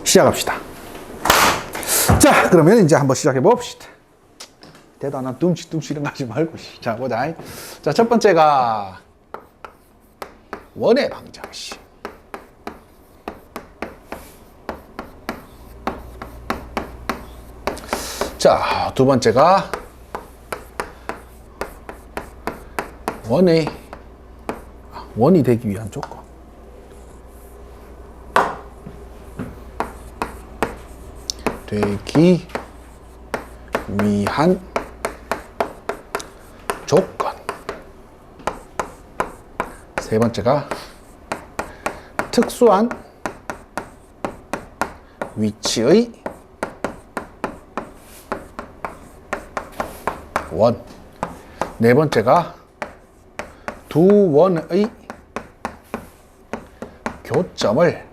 시작합시다. 자, 그러면 이제 한번 시작해 봅시다. 대단한 둠칫둠칫 이런 거 하지 말고. 자, 보자. 자, 첫 번째가 원의 방정식. 자, 두 번째가 원이 되기 위한 조건. 되기 위한 조건. 세 번째가 특수한 위치의 원. 네 번째가 두 원의 교점을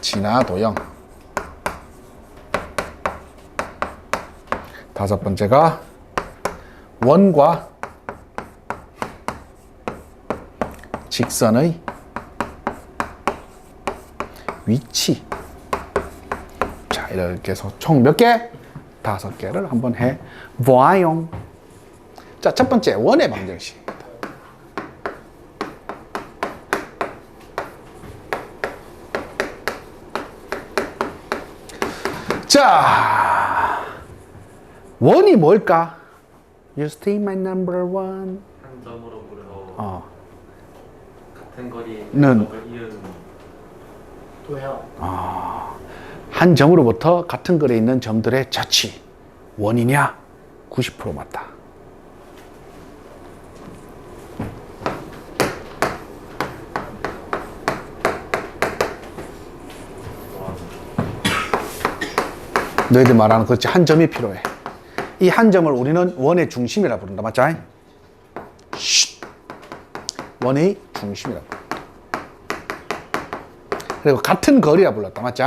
진화도형. 다섯 번째가 원과 직선의 위치. 자, 이렇게 해서 총 몇 개? 5개를 한번 해 보아요. 자, 첫 번째 원의 방정식입니다. 자, 원이 뭘까? You stay my number one. 한 점으로 물어 같은 거리는 이은 도형. 한 점으로부터 같은 거리에 있는 점들의 자치. 원이냐? 90% 맞다. 너희들 말하는 그렇지, 한 점이 필요해. 이 한 점을 우리는 원의 중심이라 부른다. 맞지? 쉿. 원의 중심이라 부른다. 그리고 같은 거리라 불렀다. 맞지?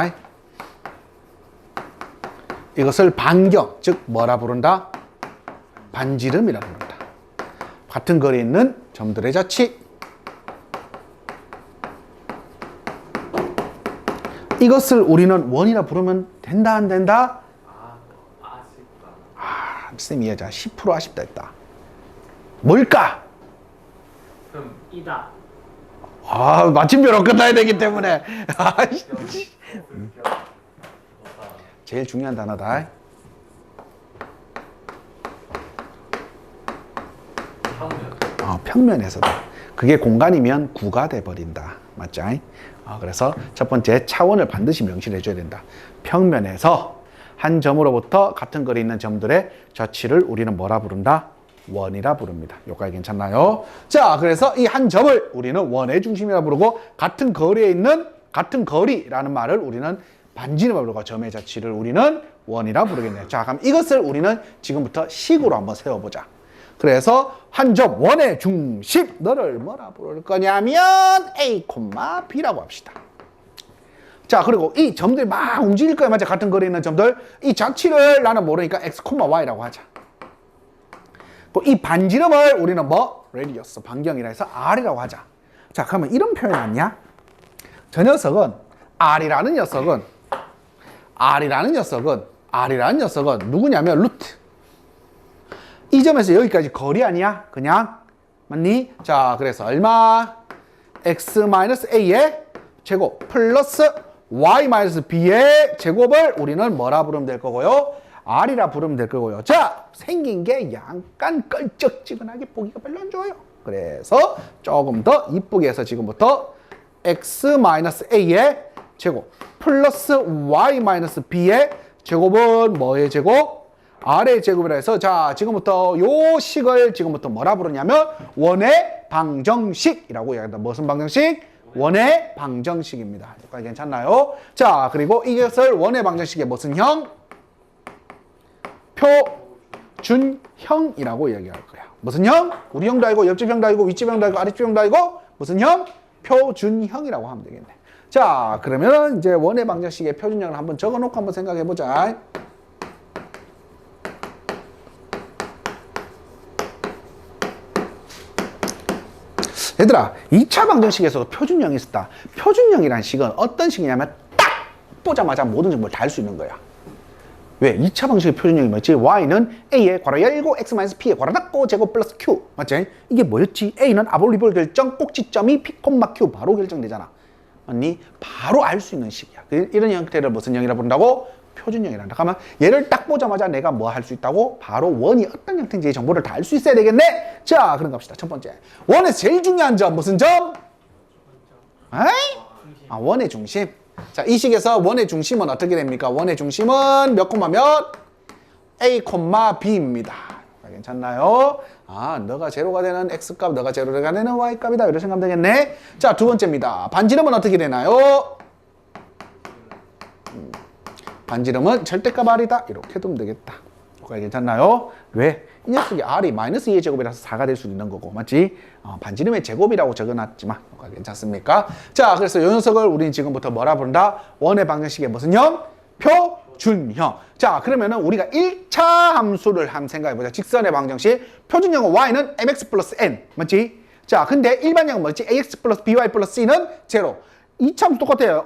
이것을 반경, 즉 뭐라 부른다? 반지름이라 부른다. 같은 거리에 있는 점들의 자치. 이것을 우리는 원이라 부르면 된다, 안 된다? 아쉽다. 쌤이 여자 10% 아쉽다 했다. 뭘까? 그럼 이다. 마침표로 끝나야 되기 때문에. 제일 중요한 단어다. 평면. 평면에서다. 그게 공간이면 구가 돼버린다. 맞죠? 그래서 첫 번째 차원을 반드시 명시를 해줘야 된다. 평면에서 한 점으로부터 같은 거리에 있는 점들의 좌치를 우리는 뭐라 부른다? 원이라 부릅니다. 여기까지 괜찮나요? 자, 그래서 이 한 점을 우리는 원의 중심이라 부르고, 같은 거리에 있는, 같은 거리라는 말을 우리는 반지름이라 부르고, 점의 자치를 우리는 원이라 부르겠네요. 자, 그럼 이것을 우리는 지금부터 식으로 한번 세워보자. 그래서 한 점 원의 중심, 너를 뭐라 부를 거냐면 A, B라고 합시다. 자, 그리고 이 점들이 막 움직일 거야. 맞아? 같은 거리에 있는 점들. 이 자치를 나는 모르니까 X, Y라고 하자. 이 반지름을 우리는 뭐? 레디어스, 반경이라 해서 R이라고 하자. 자, 그러면 이런 표현 아니야? 저 녀석은 R이라는 녀석은 누구냐면 루트. 이 점에서 여기까지 거리 아니야? 그냥 맞니? 자, 그래서 얼마? x-a의 제곱 플러스 y-b의 제곱을 우리는 뭐라 부르면 될 거고요? r이라 부르면 될 거고요. 자, 생긴 게 약간 껄쩍지근하게 보기가 별로 안 좋아요. 그래서 조금 더 이쁘게 해서 지금부터 x-a의 제곱 플러스 y-b의 제곱은 뭐의 제곱? r의 제곱이라 해서, 자, 지금부터 요 식을 지금부터 뭐라 부르냐면 원의 방정식이라고 이야기합니다. 무슨 방정식? 원의 방정식입니다. 여기까지 괜찮나요? 자, 그리고 이것을 원의 방정식의 무슨 형? 표준형이라고 이야기할 거야. 무슨 형? 우리 형도 알고, 옆집 형도 알고, 윗집 형도 알고, 아랫집 형도 알고, 무슨 형? 표준형이라고 하면 되겠네. 자, 그러면 이제 원의 방정식의 표준형을 한번 적어놓고 한번 생각해 보자. 얘들아, 2차 방정식에서도 표준형이 있었다. 표준형이란 식은 어떤 식이냐면 딱 보자마자 모든 정보를 다 알 수 있는 거야. 왜? 2차 방식의 표준형이 뭐였지? y는 a의 괄호 열고 x-p의 괄호 닫고 제곱 플러스 q. 맞지? 이게 뭐였지? a는 아볼리볼 결정 꼭지점이 p, q 바로 결정되잖아. 아니, 바로 알 수 있는 식이야. 이런 형태를 무슨 형이라 부른다고? 표준형이란다. 그러면 얘를 딱 보자마자 내가 뭐 할 수 있다고? 바로 원이 어떤 형태인지 정보를 다 알 수 있어야 되겠네? 자, 그럼 갑시다. 첫 번째. 원에서 제일 중요한 점, 무슨 점? 에이? 아, 원의 중심. 자, 이 식에서 원의 중심은 어떻게 됩니까? 원의 중심은 몇 콤마 몇? A, B입니다. 괜찮나요? 아, 너가 제로가 되는 X값, 너가 제로가 되는 Y값이다. 이렇게 생각하면 되겠네. 자, 두 번째입니다. 반지름은 어떻게 되나요? 반지름은 절대값 R이다. 이렇게 두면 되겠다. 괜찮나요? 왜? 이 녀석이 R이 마이너스 2의 제곱이라서 4가 될 수 있는 거고, 맞지? 반지름의 제곱이라고 적어놨지만, 괜찮습니까? 자, 그래서 이 녀석을 우리는 지금부터 뭐라 부른다? 원의 방정식의 무슨 형? 표준형. 자, 그러면은 우리가 1차 함수를 한번 생각해보자. 직선의 방정식. 표준형은 y는 mx 플러스 n. 맞지? 자, 근데 일반형은 뭐지? ax 플러스 by 플러스 c는 제로. 2차 함수 똑같아요.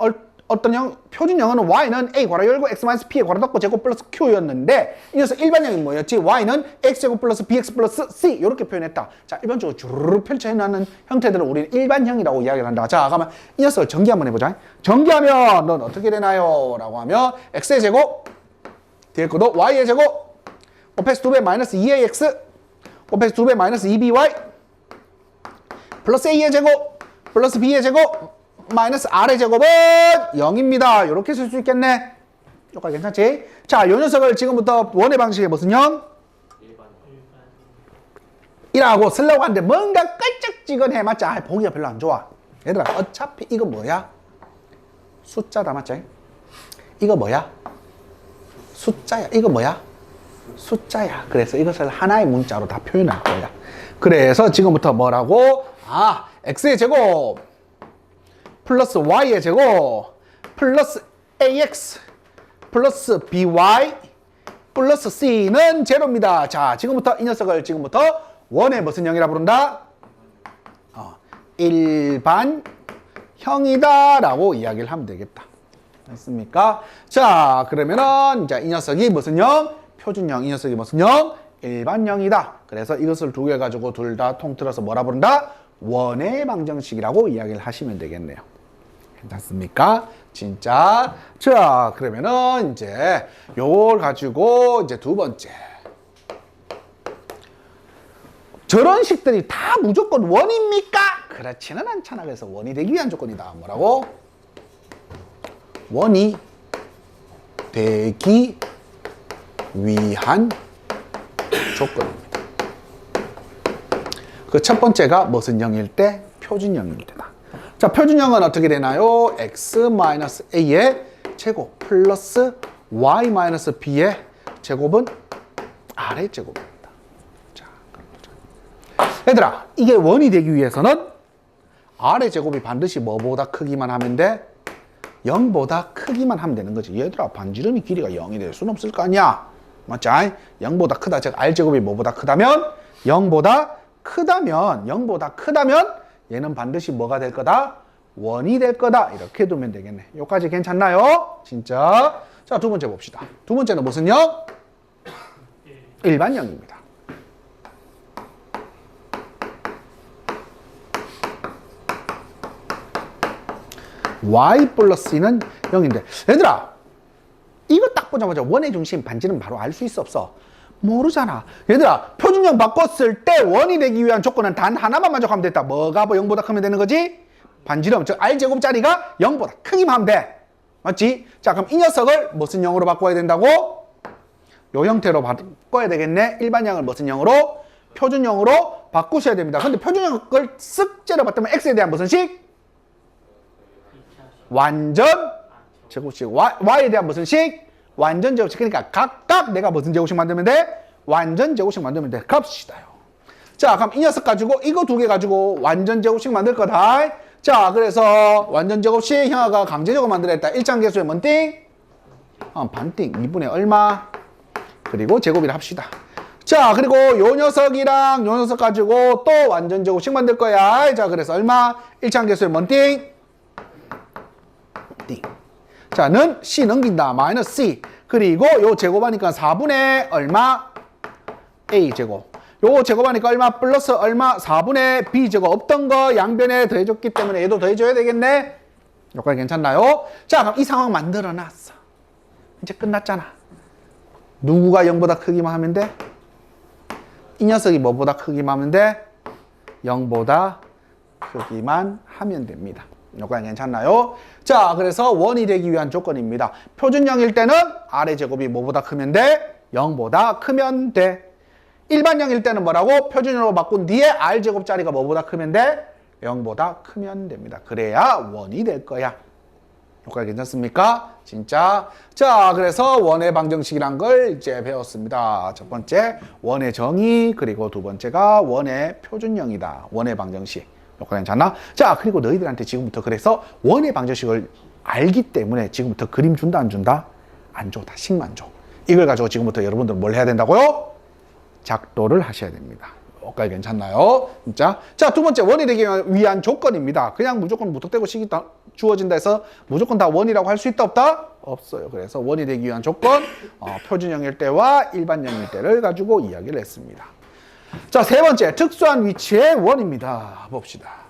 어떤 형? 표준형은 y는 a 괄호 열고 x-p의 괄호 닫고 제곱 플러스 q였는데 이 녀석 일반형이 뭐였지? y는 x제곱 플러스 bx 플러스 c 이렇게 표현했다. 자, 일반적으로 주르르 펼쳐놓는 형태들을 우리는 일반형이라고 이야기를 한다. 자, 그러면 이 녀석을 전기 한번 해보자. 전기하면 넌 어떻게 되나요? 라고 하면 x의 제곱 뒤에 것도 y의 제곱 곱해서 2배 마이너스 2의 x 곱해서 2배 마이너스 2by 플러스 a의 제곱 플러스 b의 제곱 마이너스 r의 제곱은 0입니다. 이렇게 쓸 수 있겠네. 여기까지 괜찮지? 자, 요 녀석을 지금부터 원의 방식의 무슨 형? 이라고 쓰려고 하는데 뭔가 끌쩍지근해. 맞지? 아, 보기가 별로 안 좋아. 얘들아, 어차피 이거 뭐야? 숫자다. 맞지? 이거 뭐야? 숫자야. 이거 뭐야? 숫자야. 그래서 이것을 하나의 문자로 다 표현할 거야. 그래서 지금부터 뭐라고? 아, x의 제곱 플러스 y의 제곱 플러스 ax 플러스 by 플러스 c는 제로입니다. 자, 지금부터 이 녀석을 지금부터 원의 무슨 형이라 부른다? 일반형이다 라고 이야기를 하면 되겠다. 됐습니까? 자, 그러면은 이제 이 녀석이 무슨 형? 표준형. 이 녀석이 무슨 형? 일반형이다. 그래서 이것을 두 개 가지고 둘 다 통틀어서 뭐라 부른다? 원의 방정식이라고 이야기를 하시면 되겠네요. 괜찮습니까? 진짜. 자, 그러면은 이제 요걸 가지고 이제 두 번째. 저런 식들이 다 무조건 원입니까? 그렇지는 않잖아. 그래서 원이 되기 위한 조건이다. 뭐라고? 원이 되기 위한 조건입니다. 그 첫 번째가 무슨 형일 때? 표준형입니다. 자, 표준형은 어떻게 되나요? x-a의 제곱 플러스 y-b의 제곱은 r의 제곱입니다. 자, 얘들아, 이게 원이 되기 위해서는 r의 제곱이 반드시 뭐보다 크기만 하면 돼? 0보다 크기만 하면 되는 거지. 얘들아, 반지름이 길이가 0이 될 수는 없을 거 아니야. 맞지? 0보다 크다. 즉, r제곱이 뭐보다 크다면? 0보다 크다면 얘는 반드시 뭐가 될 거다? 원이 될 거다. 이렇게 두면 되겠네. 여기까지 괜찮나요? 진짜. 자, 두 번째 봅시다. 두 번째는 무슨 형? 일반형입니다. y 플러스 c는 0인데 얘들아, 이거 딱 보자마자 원의 중심 반지름 바로 알 수 있어 없어? 모르잖아. 얘들아, 표준형 바꿨을 때 원이 되기 위한 조건은 단 하나만 만족하면 됐다. 뭐가 0보다 크면 되는 거지? 반지름, 즉 r제곱짜리가 0보다 크기만 하면 돼. 맞지? 자, 그럼 이 녀석을 무슨 형으로 바꿔야 된다고? 요 형태로 바꿔야 되겠네. 일반형을 무슨 형으로? 표준형으로 바꾸셔야 됩니다. 근데 표준형을 쓱 째려봤더니 x에 대한 무슨 식? 완전 제곱식. y에 대한 무슨 식? 완전 제곱식. 그러니까 각각 내가 무슨 제곱식 만들면 돼? 완전 제곱식 만들면 돼. 값이다요. 자, 그럼 이 녀석 가지고 이거 두 개 가지고 완전 제곱식 만들 거다. 자, 그래서 완전 제곱식 형아가 강제적으로 만들었다. 1차계수의 뭔 띵? 반띵. 2분의 얼마? 그리고 제곱이라 합시다. 자, 그리고 요 녀석이랑 요 녀석 가지고 또 완전 제곱식 만들 거야. 자, 그래서 얼마? 1차함계수의 뭔 띵? 띵. 자, 는 C 넘긴다. 마이너스 C. 그리고 요 제곱하니까 4분의 얼마? A 제곱. 요거 제곱하니까 얼마? 플러스 얼마? 4분의 B 제곱. 없던 거 양변에 더해줬기 때문에 얘도 더해줘야 되겠네? 여기까지 괜찮나요? 자, 그럼 이 상황 만들어놨어. 이제 끝났잖아. 누구가 0보다 크기만 하면 돼? 이 녀석이 뭐보다 크기만 하면 돼? 0보다 크기만 하면 됩니다. 여기까지 괜찮나요? 자, 그래서 원이 되기 위한 조건입니다. 표준형일 때는 R의 제곱이 뭐보다 크면 돼? 0보다 크면 돼. 일반형일 때는 뭐라고? 표준형으로 바꾼 뒤에 R제곱짜리가 뭐보다 크면 돼? 0보다 크면 됩니다. 그래야 원이 될 거야. 여기까지 괜찮습니까? 진짜. 자, 그래서 원의 방정식이란 걸 이제 배웠습니다. 첫 번째, 원의 정의, 그리고 두 번째가 원의 표준형이다. 원의 방정식. 여기까지 괜찮나? 자, 그리고 너희들한테 지금부터 그래서 원의 방정식을 알기 때문에 지금부터 그림 준다, 안 준다? 안 줘. 다 식만 줘. 이걸 가지고 지금부터 여러분들 뭘 해야 된다고요? 작도를 하셔야 됩니다. 여기까지 괜찮나요? 진짜? 자, 두 번째, 원이 되기 위한 조건입니다. 그냥 무조건 무턱대고 식이 주어진다 해서 무조건 다 원이라고 할 수 있다, 없다? 없어요. 그래서 원이 되기 위한 조건, 표준형일 때와 일반형일 때를 가지고 이야기를 했습니다. 자, 세 번째, 특수한 위치의 원입니다. 봅시다.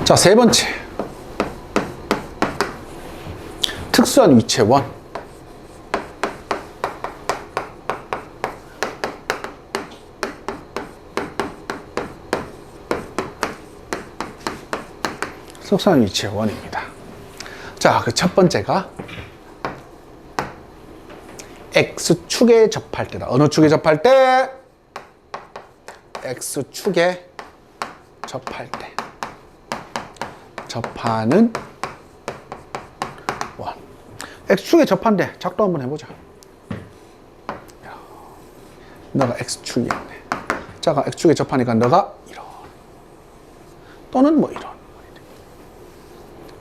자, 세 번째. 특수한 위치의 원. 특수한 위치의 원입니다. 자, 그 첫 번째가 X축에 접할 때다. 어느 축에 접할 때? X축에 접할 때. 접하는 원. X축에 접한대. 작도 한번 해보자. 너가 X축이었네. 자가 X축에 접하니까 너가 이런. 또는 뭐 이런.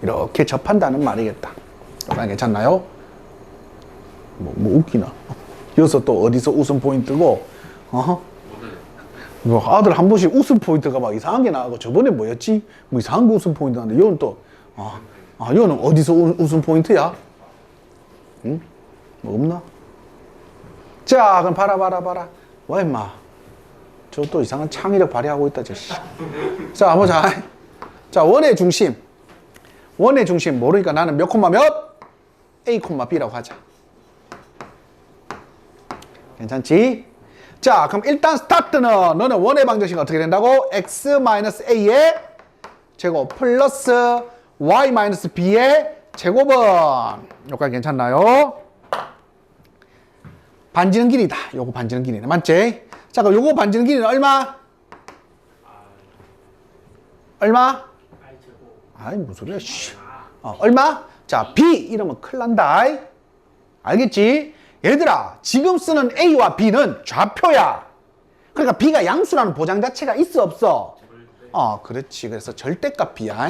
이렇게 접한다는 말이겠다. 괜찮나요? 뭐 웃기나? 여기서 또 어디서 웃음 포인트고, 뭐 아들 한 번씩 웃음 포인트가 막 이상한 게 나가고 저번에 뭐였지? 뭐 이상한 거 웃음 포인트 나는데 이건 또 이거는 어디서 웃음 포인트야? 응? 뭐 없나? 자, 그럼 봐라. 와 임마. 저 또 이상한 창의력 발휘하고 있다 저 씨. 자, 보자. 자, 원의 중심 모르니까 나는 몇 콤마 몇? A 콤마 B라고 하자. 괜찮지? 자, 그럼 일단 스타트는 너는 원의 방정식이 어떻게 된다고? x-a의 제곱 플러스 y-b의 제곱은 여기까지 괜찮나요? 반지름 길이다. 요거 반지름 길이네. 맞지? 자, 그럼 요거 반지름 길이는 얼마? 얼마? 아이, 무슨 소리야, 씨. 얼마? 자, b 이러면 큰일 난다. 알겠지? 얘들아, 지금 쓰는 A와 B는 좌표야. 그러니까 B가 양수라는 보장 자체가 있어, 없어? 그렇지. 그래서 절대값 B야.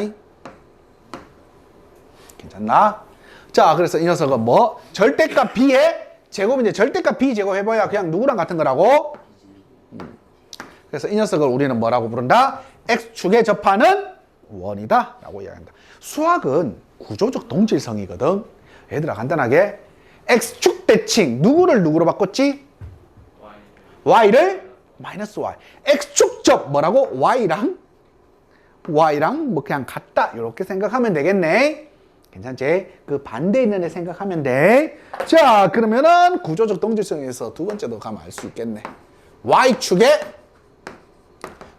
괜찮나? 자, 그래서 이 녀석은 뭐? 절대값 B의 제곱인데 절대값 B 제곱 해봐야 그냥 누구랑 같은 거라고? 그래서 이 녀석을 우리는 뭐라고 부른다? X축에 접하는 원이다 라고 이야기한다. 수학은 구조적 동질성이거든. 얘들아, 간단하게 X축 대칭 누구를 누구로 바꿨지? Y를 마이너스 Y. X축 접 뭐라고? Y랑 뭐 그냥 같다 이렇게 생각하면 되겠네. 괜찮지? 그 반대 있는 애 생각하면 돼. 자, 그러면은 구조적 동질성에서 두 번째도 가면 알 수 있겠네. Y축에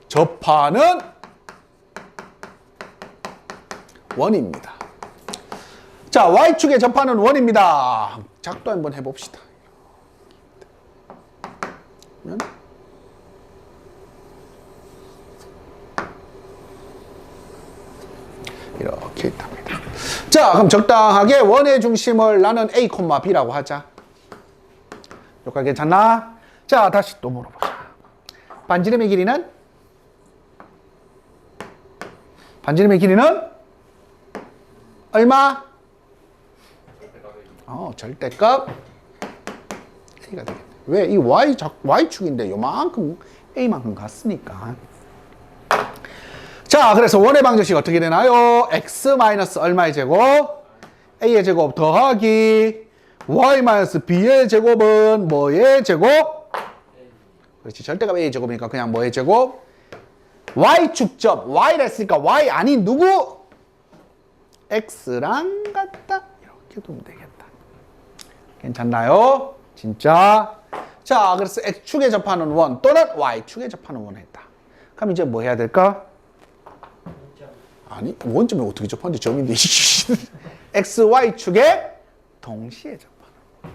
접하는 원입니다. 자, Y축에 접하는 원입니다. 작도 한번 해봅시다. 이렇게 있답니다. 자, 그럼 적당하게 원의 중심을 나는 A, B라고 하자. 여기까지 괜찮나? 자, 다시 또 물어보자. 반지름의 길이는? 반지름의 길이는? 얼마? 절대값 A가 되겠네. 왜? 이 Y축인데 요만큼 A만큼 같으니까. 자, 그래서 원의 방정식 어떻게 되나요? X 마이너스 얼마의 제곱? A의 제곱 더하기 Y 마이너스 B의 제곱은 뭐의 제곱? 그렇지. 절대값 A의 제곱이니까 그냥 뭐의 제곱? Y축 점. Y라 했으니까 Y 아닌 누구? X랑 같다. 이렇게 두면 되겠다. 괜찮나요? 진짜? 자, 그래서 X축에 접하는 원 또는 Y축에 접하는 원 했다. 그럼 이제 뭐 해야 될까? 아니, 원점에 어떻게 접하는지 점인데. X, Y축에 동시에 접하는 원.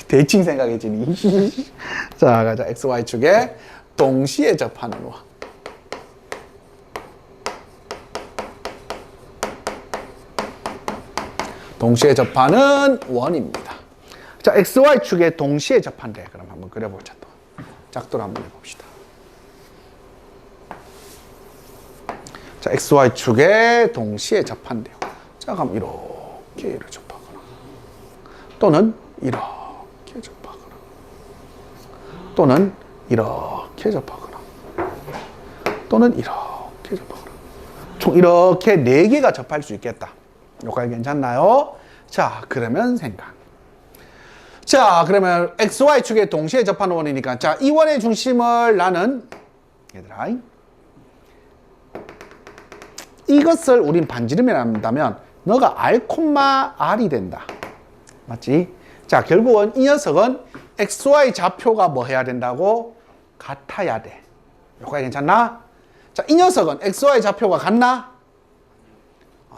대칭 생각해지니. 자, 가자. X, Y축에 동시에 접하는 원. 동시에 접하는 원입니다. 자, XY축에 동시에 접한대. 그럼 한번 그려보자. 또 짝도를 한번 해봅시다. 자, XY축에 동시에 접한대요. 자, 그럼 이렇게 접하거나 또는 이렇게 접하거나 또는 이렇게 접하거나 또는 이렇게 접하거나 총 이렇게 4개가 접할 수 있겠다. 여기까지 괜찮나요? 자, 그러면 생각. 자, 그러면 XY축에 동시에 접하는 원이니까 자, 이 원의 중심을 나는 얘들아 이것을 우린 반지름이라 한다면 너가 R, R이 된다. 맞지? 자, 결국은 이 녀석은 XY 좌표가 뭐 해야 된다고? 같아야 돼. 여기까지 괜찮나? 자, 이 녀석은 XY 좌표가 같나?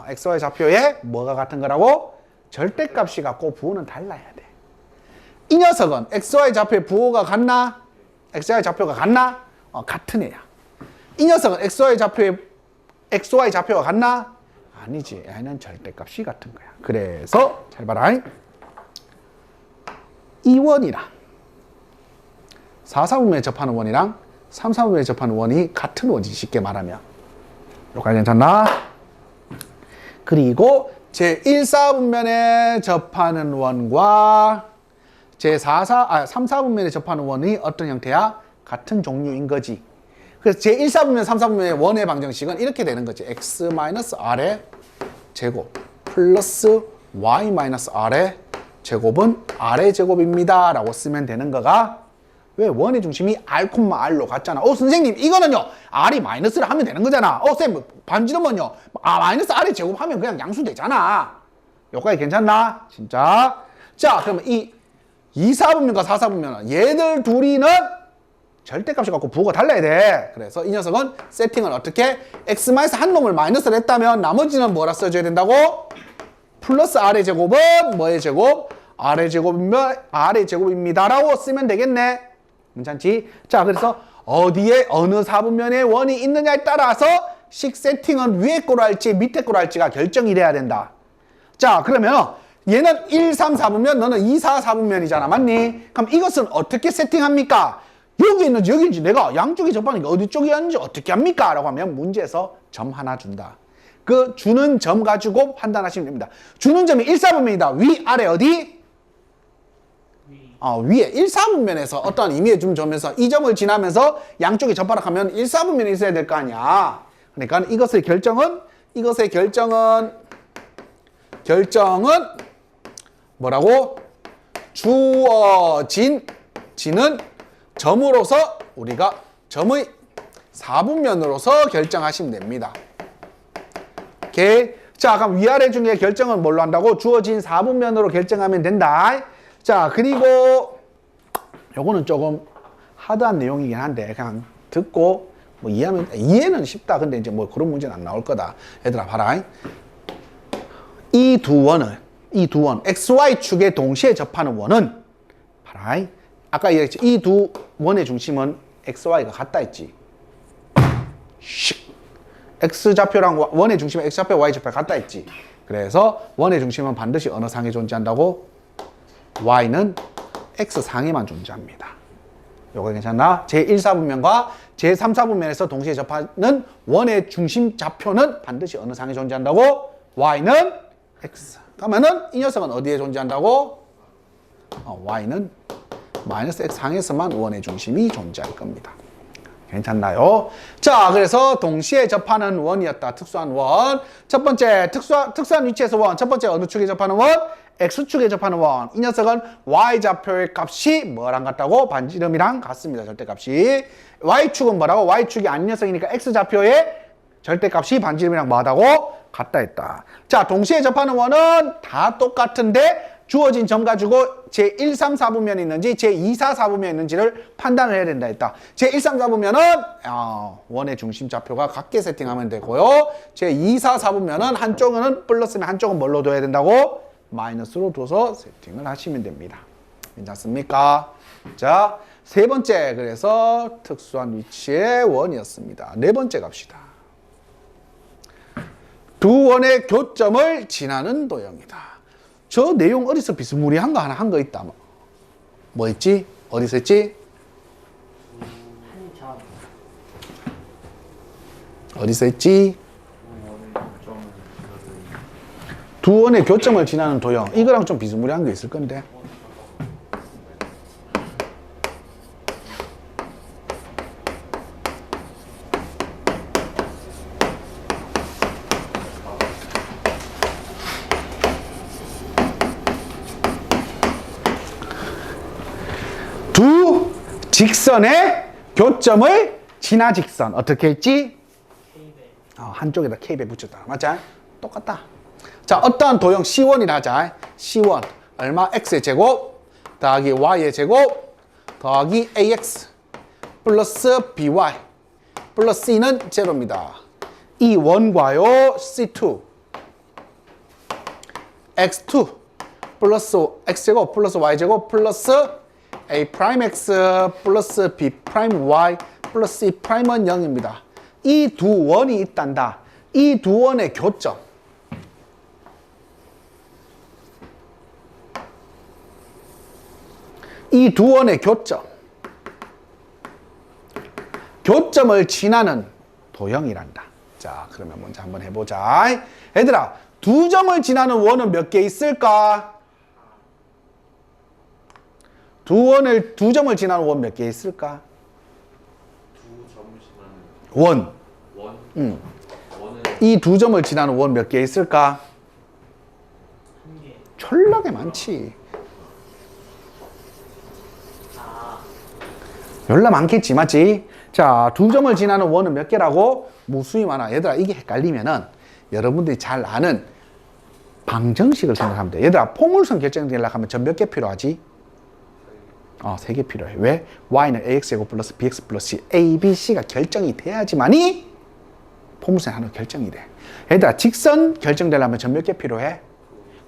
XY 좌표에 뭐가 같은 거라고? 절대값이 같고 부호는 달라야 돼. 이 녀석은 XY 좌표의 부호가 같나? XY 좌표가 같나? 같은 애야. 이 녀석은 XY 좌표가 같나? 아니지. 얘는 절대값이 같은 거야. 그래서 잘 봐라. 이 원이랑 4, 4분면에 접하는 원이랑 3, 4분면에 접하는 원이 같은 원이지. 쉽게 말하면. 여기까지 괜찮나? 그리고 제 1, 4분면에 접하는 원과 제 3, 4분면에 접하는 원이 어떤 형태야? 같은 종류인 거지. 그래서 제 1, 4분면, 3, 4분면의 원의 방정식은 이렇게 되는 거지. X-R의 제곱 플러스 Y-R의 제곱은 R의 제곱입니다. 라고 쓰면 되는 거가 왜? 원의 중심이 R, R로 같잖아. 선생님, 이거는요, R이 마이너스를 하면 되는 거잖아. 쌤, 반지름은요, 마이너스 R의 제곱하면 그냥 양수되잖아. 여기까지 괜찮나? 진짜? 자, 그러면 이 2, 4분면과 4, 4분면은 얘들 둘이는 절대값이 갖고 부호가 달라야 돼. 그래서 이 녀석은 세팅을 어떻게? X-, 한 놈을 마이너스를 했다면 나머지는 뭐라 써줘야 된다고? 플러스 R의 제곱은 뭐의 제곱? R의 제곱입니다. 라고 쓰면 되겠네. 괜찮지? 자, 그래서 어디에 어느 4분면에 원이 있느냐에 따라서 식 세팅은 위에 거로 할지 밑에 거로 할지가 결정이 돼야 된다. 자, 그러면 얘는 1, 3, 4분면 너는 2, 4, 4분면이잖아. 맞니? 그럼 이것은 어떻게 세팅합니까? 여기 있는지 여기인지 내가 양쪽이 접하니까 어디 쪽이었는지 어떻게 합니까? 라고 하면 문제에서 점 하나 준다. 그 주는 점 가지고 판단하시면 됩니다. 주는 점이 1, 4분면이다. 위, 아래 어디? 위에 1, 4분면에서 어떠한 의미의 준 점에서 이 점을 지나면서 양쪽이 접하라 하면 1, 4분면이 있어야 될 거 아니야. 그러니까 이것의 결정은 뭐라고? 주어진 지는 점으로서 우리가 점의 4분면으로서 결정하시면 됩니다. 오케이. 자, 그럼 위아래 중에 결정은 뭘로 한다고? 주어진 4분면으로 결정하면 된다. 자, 그리고 요거는 조금 하드한 내용이긴 한데 그냥 듣고 뭐 이해는 쉽다. 근데 이제 뭐 그런 문제는 안 나올 거다. 얘들아 봐라. 이 두 원 XY축에 동시에 접하는 원은 봐라. 아까 얘기했지. 이 두 원의 중심은 XY가 같다 했지. x좌표랑 원의 중심은 x좌표, y좌표 같다 했지. 그래서 원의 중심은 반드시 어느 상에 존재한다고? y는 x상에만 존재합니다. 요거 괜찮나? 제1사분면과 제3사분면에서 동시에 접하는 원의 중심 좌표는 반드시 어느 상에 존재한다고? y는 x. 그러면은 이 녀석은 어디에 존재한다고? y는 마이너스 x 상에서만 원의 중심이 존재할 겁니다. 괜찮나요? 자, 그래서 동시에 접하는 원이었다. 특수한 원. 첫 번째, 특수한 위치에서 원. 첫 번째, 어느 축에 접하는 원? X축에 접하는 원. 이 녀석은 Y좌표의 값이 뭐랑 같다고? 반지름이랑 같습니다. 절대값이. Y축은 뭐라고? Y축이 아닌 녀석이니까 X좌표의 절대값이 반지름이랑 뭐하다고? 같다 했다. 자, 동시에 접하는 원은 다 똑같은데 주어진 점 가지고 제1, 3, 4분면이 있는지 제2, 4, 4분면이 있는지를 판단을 해야 된다 했다. 제1, 3, 4분면은 원의 중심 좌표가 같게 세팅하면 되고요. 제2, 4, 4분면은 한쪽은 플러스면 한쪽은 뭘로 둬야 된다고? 마이너스로 둬서 세팅을 하시면 됩니다. 괜찮습니까? 자, 세 번째, 그래서 특수한 위치의 원이었습니다. 네 번째 갑시다. 두 원의 교점을 지나는 도형이다. 저 내용 어디서 비스무리한 거 하나 한 거 있다. 뭐 했지? 어디서 했지? 어디서 했지? 두 원의 교점을 지나는 도형. 이거랑 좀 비스무리한 게 있을 건데. 두 직선의 교점을 지나 직선. 어떻게 했지? 한쪽에다 K배 붙였다. 맞지? 똑같다. 자, 어떠한 도형 C1이라 하자. C1 얼마? X의 제곱 더하기 Y의 제곱 더하기 AX 플러스 BY 플러스 C는 제로입니다. 이 원과요 C2 X2 플러스 X제곱 플러스 Y제곱 플러스 A 프라임 X 플러스 B 프라임 Y 플러스 C 프라임은 0입니다. 이 두 원이 있단다. 이 두 원의 교점. 이 두 원의 교점. 교점을 지나는 도형이란다. 자, 그러면 먼저 한번 해보자. 얘들아, 두 점을 지나는 원은 몇 개 있을까? 두 점을 지나는 원 몇 개 있을까? 두 점을 지나는 원. 원은 이 두 점을 지나는 원 몇 개 있을까? 한 개. 졸라게 많지. 열나 많겠지, 맞지? 자, 두 점을 지나는 원은 몇 개라고? 무수히 많아. 얘들아, 이게 헷갈리면은 여러분들이 잘 아는 방정식을 생각하면 돼. 얘들아, 포물선 결정되려고 하면 점 몇 개 필요하지? 3개 필요해. 왜? y는 ax제곱 플러스 bx 플러스 c, a, b, c가 결정이 돼야지만이 포물선 하나 결정이 돼. 얘들아, 직선 결정되려면 점 몇 개 필요해?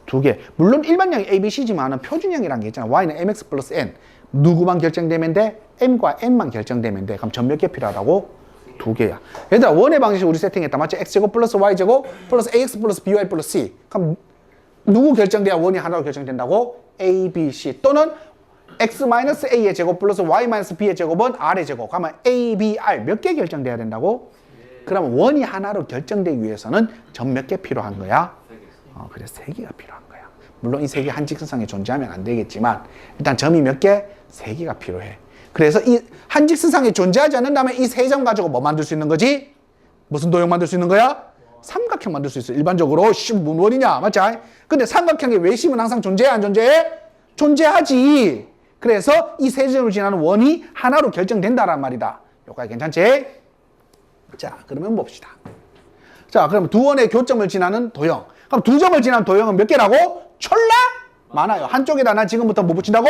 2개. 물론 일반형이 a, b, c지만은 표준형이라는 게 있잖아. y는 mx 플러스 n. 누구만 결정되면 돼? m과 n만 결정되면 돼. 그럼 점 몇 개 필요하다고? 2개야. 얘들아, 원의 방식 우리 세팅했다. 맞지? x제곱 플러스 y제곱 플러스 ax 플러스 by 플러스 c. 그럼 누구 결정돼야 원이 하나로 결정된다고? a, b, c. 또는 x-a의 제곱 플러스 y-b의 제곱은 r의 제곱. 그러면 a, b, r 몇 개 결정돼야 된다고? 그러면 원이 하나로 결정되기 위해서는 점 몇 개 필요한 거야? 그래서 3개가 필요한 거야. 물론 이 3개 한 직선상에 존재하면 안 되겠지만 일단 점이 몇 개? 3개가 필요해. 그래서 이 한 직선상에 존재하지 않는다면 이 3점 가지고 뭐 만들 수 있는 거지? 무슨 도형 만들 수 있는 거야? 삼각형 만들 수 있어. 일반적으로 뭔 원이냐? 맞지? 근데 삼각형의 외심은 항상 존재해? 안 존재해? 존재하지. 그래서 이 3점을 지나는 원이 하나로 결정된다란 말이다. 여기까지 괜찮지? 자, 그러면 봅시다. 자, 그러면 두 원의 교점을 지나는 도형. 그럼 두 점을 지나는 도형은 몇 개라고? 졸라 많아요. 한쪽에다 난 지금부터 뭐 붙인다고?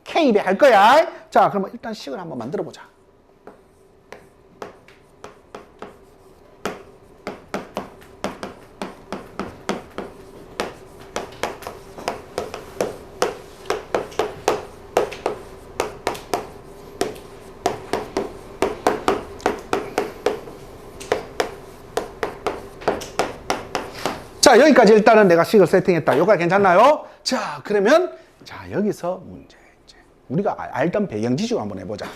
K배 할 거야. 자, 그러면 일단 식을 한번 만들어 보자. 자, 여기까지 일단은 내가 식을 세팅했다. 여기까지 괜찮나요? 자, 그러면 자, 여기서 문제. 이제 우리가 알던 배경 지식을 한번 해보자.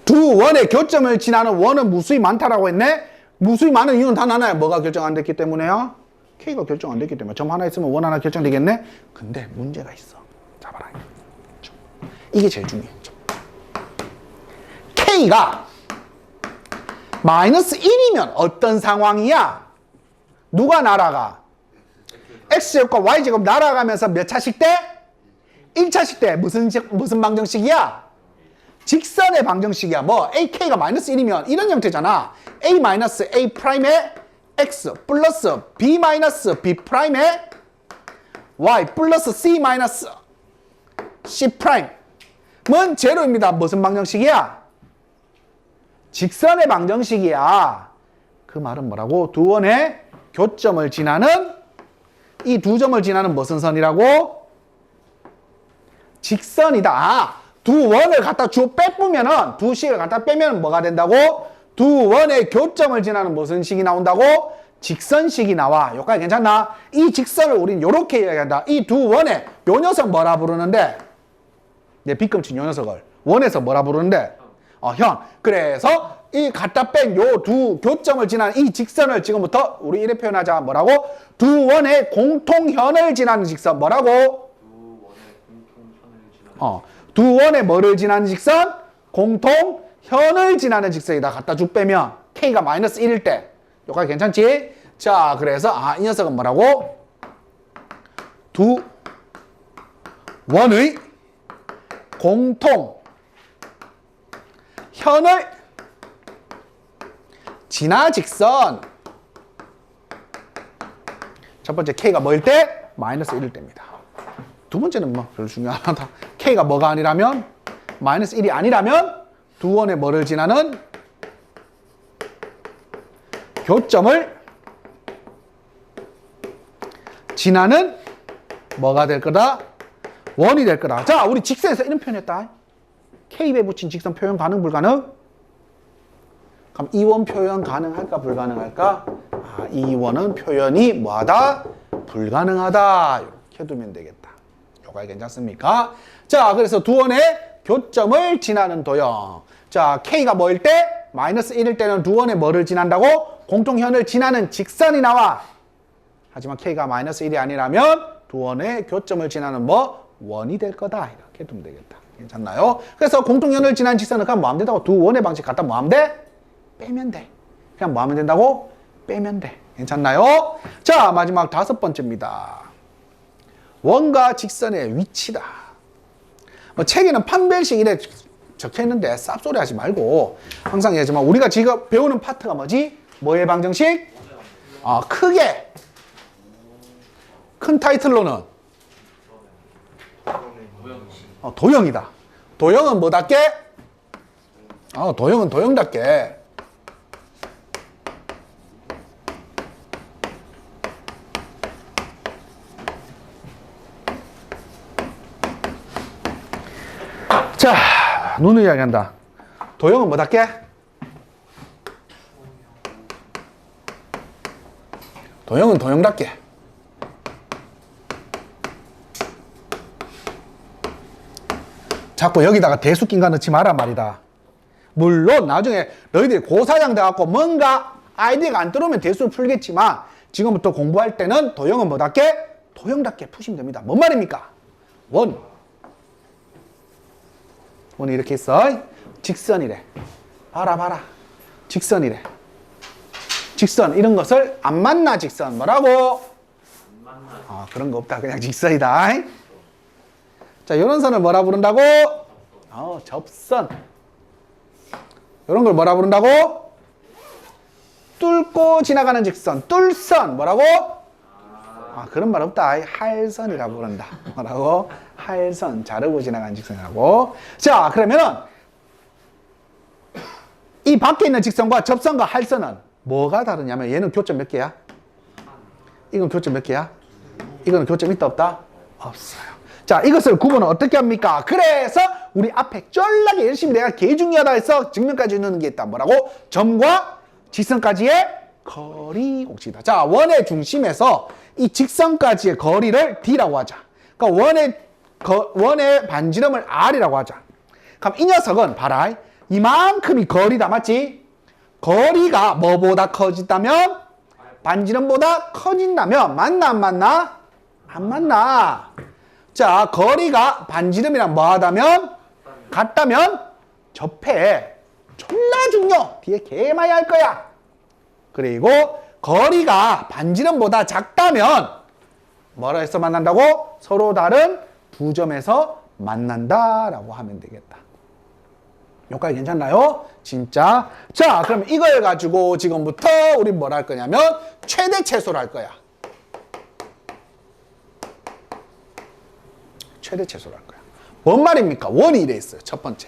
두 원의 교점을 지나는 원은 무수히 많다라고 했네? 무수히 많은 이유는 단 하나야. 뭐가 결정 안 됐기 때문에요? K가 결정 안 됐기 때문에. 점 하나 있으면 원 하나 결정되겠네? 근데 문제가 있어. 잡아라. 이게 제일 중요해. K가 마이너스 1이면 어떤 상황이야? 누가 날아가? X제곱과 Y제곱 날아가면서 몇 차씩 돼? 1차씩 돼. 무슨 방정식이야? 직선의 방정식이야. 뭐 AK가 마이너스 1이면 이런 형태잖아. A 마이너스 A 프라임의 X 플러스 B 마이너스 B 프라임의 Y 플러스 C 마이너스 C 프라임은 제로입니다. 무슨 방정식이야? 직선의 방정식이야. 그 말은 뭐라고? 두 원의 교점을 지나는 이 두 점을 지나는 무슨 선이라고? 직선이다. 아, 두 원을 갖다 쭉 빼보면은 두 식을 갖다 빼면 뭐가 된다고? 두 원의 교점을 지나는 무슨 식이 나온다고? 직선식이 나와. 여기까지 괜찮나? 이 직선을 우린 이렇게 이야기한다. 이 두 원의 요 녀석 뭐라 부르는데? 내 빗금친 요 녀석을 원에서 뭐라 부르는데? 현. 그래서 이 갖다 뺀 요 두 교점을 지나는 이 직선을 지금부터 우리 이렇게 표현하자. 뭐라고? 두 원의 공통현을 지나는 직선. 뭐라고? 두 원의 뭐를 지나는 직선? 공통현을 지나는 직선이다. 갖다 쭉 빼면 K가 마이너스 1일 때. 여기까지 괜찮지? 자, 그래서 이 녀석은 뭐라고? 두 원의 공통현을 지나 직선. 첫 번째 K가 뭐일 때? 마이너스 1일 때입니다. 두 번째는 뭐 별로 중요하다. K가 뭐가 아니라면? 마이너스 1이 아니라면 두 원의 뭐를 지나는 교점을 지나는 뭐가 될 거다? 원이 될 거다. 자, 우리 직선에서 이런 표현했다. K에 붙인 직선 표현 가능 불가능? 그럼 이 원 표현 가능할까 불가능할까? 이 원은 표현이 뭐하다? 불가능하다. 이렇게 두면 되겠다. 요가 괜찮습니까? 자, 그래서 두 원의 교점을 지나는 도형. 자, K가 뭐일 때? 마이너스 1일 때는 두 원의 뭐를 지난다고? 공통현을 지나는 직선이 나와. 하지만 K가 마이너스 1이 아니라면 두 원의 교점을 지나는 뭐? 원이 될 거다. 이렇게 두면 되겠다. 괜찮나요? 그래서 공통현을 지나는 직선은 그냥 뭐 하면 된다고? 두 원의 방식 갖다 뭐 하면 돼? 빼면 돼. 그냥 뭐 하면 된다고? 빼면 돼. 괜찮나요? 자, 마지막 다섯 번째입니다. 원과 직선의 위치다. 뭐 책에는 판별식 이래 적혀있는데 쌉소리 하지 말고 항상 얘기하지만 우리가 지금 배우는 파트가 뭐지? 뭐의 방정식? 크게 큰 타이틀로는 도형이다. 도형은 뭐답게? 도형은 도형답게. 자, 눈을 이야기한다. 도형은 뭐답게? 도형은 도형답게. 자꾸 여기다가 대수 낀가 넣지 마란 말이다. 물론 나중에 너희들이 고4장 돼갖고 뭔가 아이디어가 안 들어오면 대수를 풀겠지만 지금부터 공부할 때는 도형은 뭐답게? 도형답게 푸시면 됩니다. 뭔 말입니까? 원이 이렇게 있어. 직선이래. 봐라. 직선이래. 직선 이런 것을 안 만나 직선 뭐라고? 그런 거 없다. 그냥 직선이다. 자, 이런 선을 뭐라 부른다고? 접선. 이런 걸 뭐라 부른다고? 뚫고 지나가는 직선. 뚫선. 뭐라고? 그런 말 없다. 할선이라 부른다. 뭐라고? 할선. 자르고 지나가는 직선이라고. 자, 그러면은 이 밖에 있는 직선과 접선과 할선은 뭐가 다르냐면 얘는 교점 몇 개야? 이건 교점 몇 개야? 이거는 교점 있다 없다? 없어요. 자, 이것을 구분은 어떻게 합니까? 그래서 우리 앞에 쫄라게 열심히 내가 개 중요하다 해서 증명까지 넣는 게 있다. 뭐라고? 점과 직선까지의 거리 공식이다. 자, 원의 중심에서 이 직선까지의 거리를 D라고 하자. 그러니까 원의 반지름을 R이라고 하자. 그럼 이 녀석은 봐라. 이만큼이 거리다. 맞지? 거리가 뭐보다 커진다면? 반지름보다 커진다면 맞나 안 맞나? 안 맞나? 자, 거리가 반지름이랑 뭐하다면? 같다면 접해. 졸라 중요. 뒤에 개 많이 할 거야. 그리고 거리가 반지름보다 작다면 뭐라 해서 만난다고? 서로 다른 두 점에서 만난다라고 하면 되겠다. 여기까지 괜찮나요? 진짜. 자, 그럼 이걸 가지고 지금부터 우리 뭘 할 거냐면 최대 최소를 할 거야. 최대 최소를 할 거야. 뭔 말입니까? 원이 이래 있어요. 첫 번째.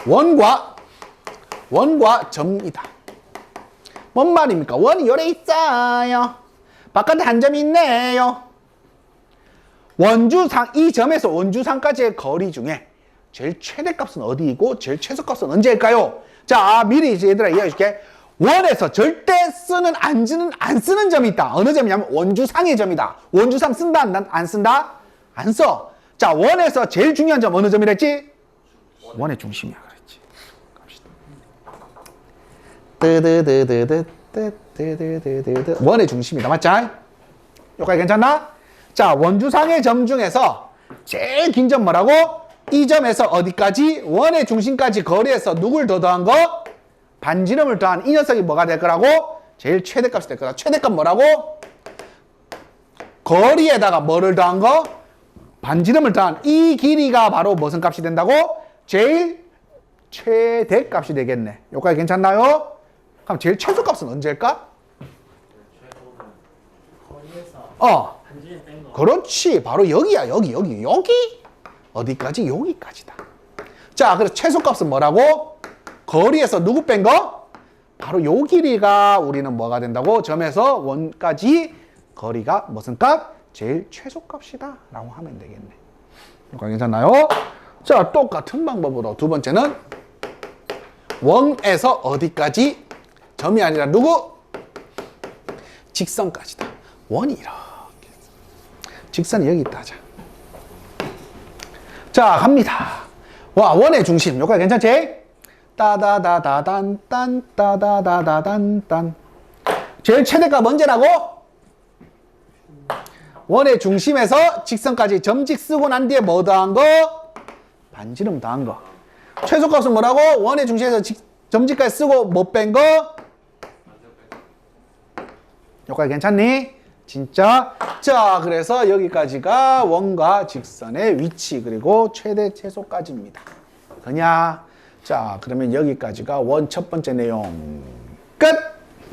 원과 점이다. 뭔 말입니까? 원이 요래 있어요. 바깥에 한 점이 있네요. 원주상, 이 점에서 원주상까지의 거리 중에 제일 최대값은 어디이고 제일 최소값은 언제일까요? 자, 미리 이제 얘들아 이해해 줄게. 원에서 절대 쓰는 안 쓰는 점이 있다. 어느 점이냐면 원주상의 점이다. 원주상 쓴다 안 쓴다? 안 써. 자, 원에서 제일 중요한 점 어느 점이랬지? 원의 중심이야 그랬지. 갑시다. 원의 중심이다. 맞지? 여기까지 괜찮나? 자, 원주상의 점 중에서 제일 긴 점 뭐라고? 이 점에서 어디까지? 원의 중심까지 거리에서 누굴 더 더한 거? 반지름을 더한 이 녀석이 뭐가 될 거라고? 제일 최대값이 될 거다. 최대값 뭐라고? 거리에다가 뭐를 더한 거? 반지름을 더한 이 길이가 바로 무슨 값이 된다고? 제일 최대값이 되겠네. 여기까지 괜찮나요? 그럼 제일 최소값은 언제일까? 최소는 거리에서 반지름 뺀 거. 그렇지. 바로 여기야. 여기. 어디까지? 여기까지다. 자, 그래서 최소값은 뭐라고? 거리에서 누구 뺀 거? 바로 요 길이가 우리는 뭐가 된다고? 점에서 원까지 거리가 무슨 값? 제일 최소값이다 라고 하면 되겠네. 여기까지 괜찮나요? 자, 똑같은 방법으로 두 번째는 원에서 어디까지? 점이 아니라 누구? 직선까지다. 원이 이렇게. 직선이 여기 있다 하자. 자, 갑니다. 와, 원의 중심. 여기까지 괜찮지? 따다다다단딴 따다다다단딴. 제일 최대값 언제라고? 원의 중심에서 직선까지 점직 쓰고 난 뒤에 뭐 더한 거? 반지름 더한 거. 최소값은 뭐라고? 원의 중심에서 점직까지 쓰고 못 뺀 거? 여기까지 괜찮니? 진짜? 자, 그래서 여기까지가 원과 직선의 위치 그리고 최대 최소까지입니다. 그냐? 자, 그러면 여기까지가 원 첫 번째 내용 끝!